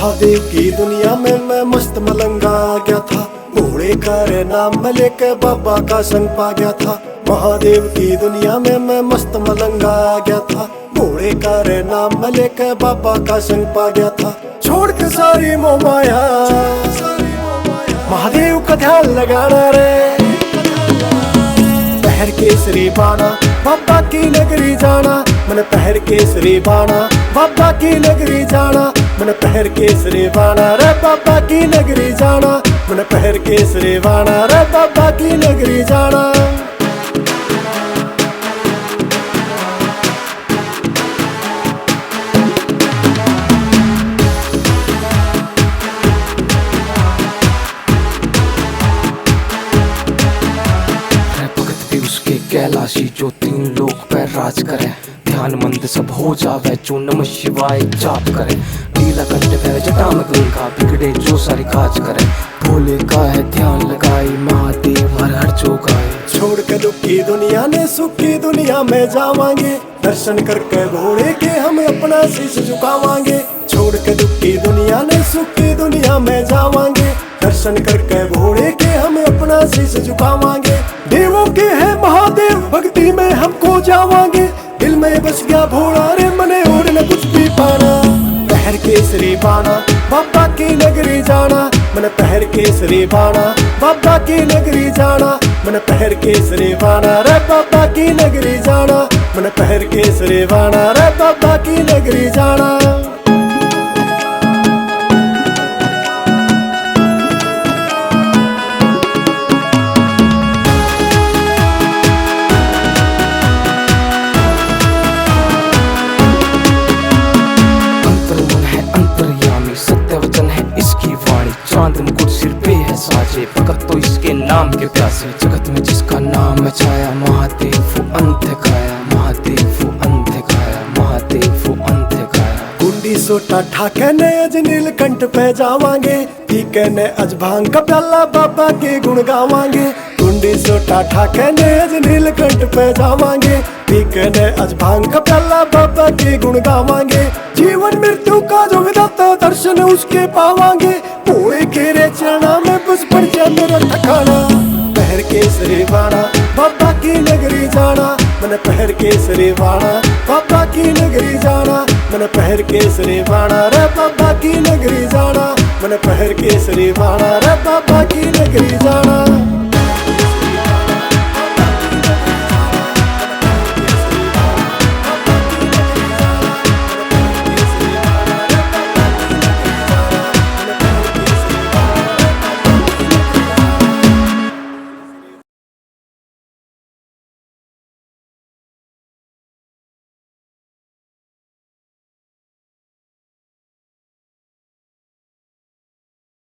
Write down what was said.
महादेव की दुनिया में मैं मस्त मलंगा आ गया था। घोड़े का रे नाम मैं लेके बाबा का संग पा गया था। महादेव की दुनिया में मैं मस्त मलंगा आ गया था। घोड़े का रे नाम मैं लेके बाबा का संग पा गया था। छोड़ के सारी मोह माया महादेव का ध्यान लगाना रे। पहर केसरी बाना बाबा की नगरी जाना, मन पहर केसरी बाना बाबा की नगरी जाना, मन पहर केसरी बाना रे बाबा की नगरी जाना, मन पहर केसरी बाना रे बाबा की नगरी जाना। उसके कैलाशी जो तीन लोग पर राज करे, ध्यान मंद सब हो जावे जो नमः शिवाय जाप करे। नीला कंठ पे जटा में गंगा बिगड़े जो सारी काज करे, भोले का है ध्यान लगाई महादेव हर हर जो गाए। छोड़ के दुख की दुनिया ने सुख की दुनिया में जावांगे, दर्शन करके घोड़े के हम अपना शीश झुकावांगे। छोड़ के दुख की दुनिया ने सुख की दुनिया में जावांगे, दर्शन करके घोड़े के हम अपना शीश झुकावांगे। देवों के है महादेव भक्ति में हमको जावांगे, दिल में बस गया भोला रे मने और न कुछ भी पाना। पहर केसरी बाना बाबा की नगरी जाना, मन पहर केसरी बाना बाबा की नगरी जाना, मन पहर केसरी बाना रे बाबा की नगरी जाना, मन पहर केसरी बाना रे बाबा की नगरी जाना। चांद मुकुट सिर पे है साजे, भगत तो इसके नाम के प्यासे। जगत में जिसका नाम है छाया, महादेव वो अंत गाया, महादेव वो अंत गाया, महादेव वो अंत गाया। कुंडी सोटा ठाके ने अज नीलकंठ पे जावांगे, पीके ने अज भांग का प्याला बाबा के गुण गावांगे। कुंडी सोटा ठाके ने अज नीलकंठ पे जावांगे, पीके ने अज भांग का प्याला बाबा के गुण गावांगे। जीवन मृत्यु का जो विधाता दर्शन उसके पावांगे, भोले के रे चरणा में बस पड़ जाए मेरा ठिकाना। पहर केसरी बाना बाबा की नगरी जाना, मन पहर केसरी बाना बाबा की नगरी जाना, मन पहर केसरी बाना रे बाबा की नगरी जाना, मन पहर केसरी बाना रे बाबा की नगरी जाना।